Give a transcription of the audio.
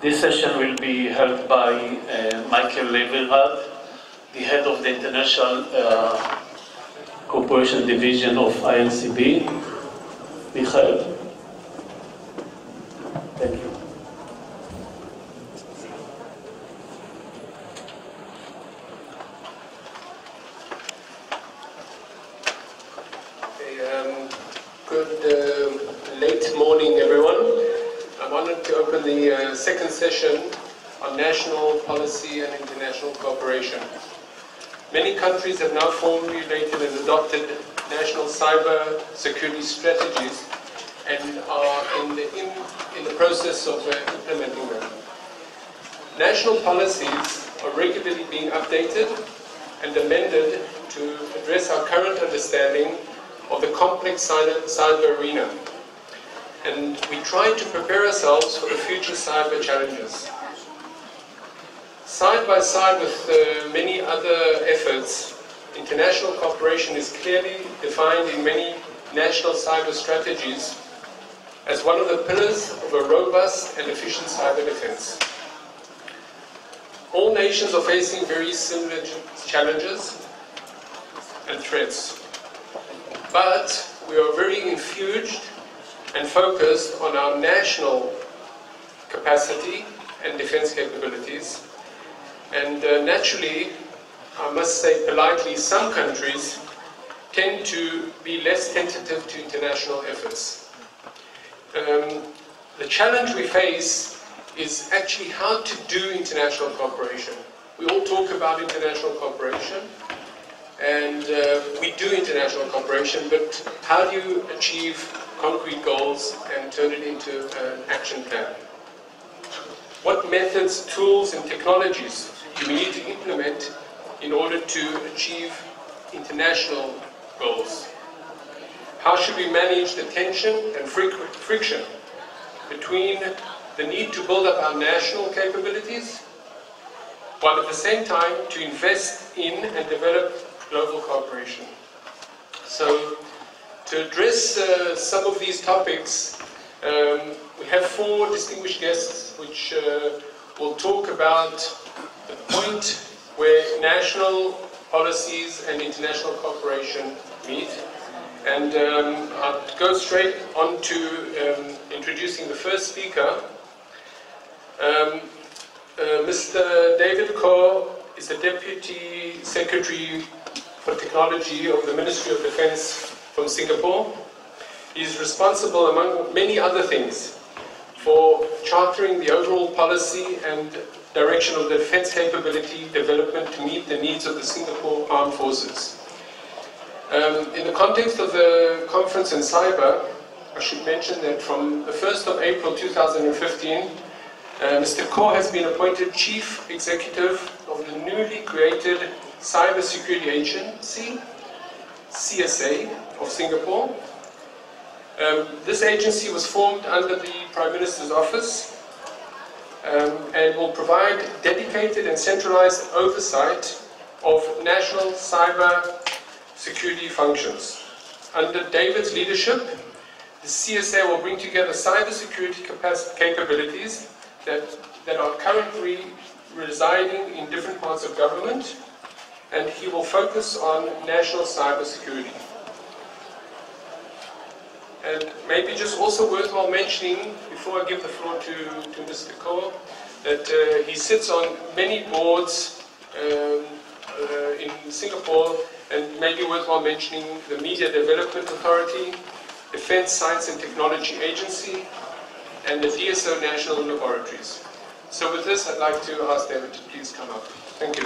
This session will be held by Michael Levinrad, the head of the International Cooperation Division of INCB. Michael. Thank you. Good late morning, everyone. I'm honored to open the second session on national policy and international cooperation. Many countries have now formulated and adopted national cyber security strategies and are in the process of implementing them. National policies are regularly being updated and amended to address our current understanding of the complex cyber arena. And we try to prepare ourselves for the future cyber challenges. Side by side with many other efforts, international cooperation is clearly defined in many national cyber strategies as one of the pillars of a robust and efficient cyber defense. All nations are facing very similar challenges and threats, but we are very infused and focused on our national capacity and defense capabilities. And naturally, I must say politely, some countries tend to be less tentative to international efforts. The challenge we face is actually how to do international cooperation. We all talk about international cooperation, and we do international cooperation, but how do you achieve concrete goals and turn it into an action plan? What methods, tools and technologies do we need to implement in order to achieve international goals? How should we manage the tension and friction between the need to build up our national capabilities while at the same time to invest in and develop global cooperation? So, to address some of these topics, we have four distinguished guests which will talk about the point where national policies and international cooperation meet. And I'll go straight on to introducing the first speaker. Mr. David Ko is the Deputy Secretary for Technology of the Ministry of Defense from Singapore. He is responsible, among many other things, for chartering the overall policy and direction of the defense capability development to meet the needs of the Singapore Armed Forces. In the context of the conference in cyber, I should mention that from the 1st of April 2015, Mr. Ko has been appointed Chief Executive of the newly created Cyber Security Agency, CSA, of Singapore. This agency was formed under the Prime Minister's office and will provide dedicated and centralized oversight of national cyber security functions. Under David's leadership, the CSA will bring together cyber security capabilities that are currently residing in different parts of government, and he will focus on national cyber security. And maybe just also worthwhile mentioning, before I give the floor to Mr. Ko, that he sits on many boards in Singapore, and maybe worthwhile mentioning the Media Development Authority, Defense Science and Technology Agency, and the DSO National Laboratories. So with this, I'd like to ask David to please come up. Thank you.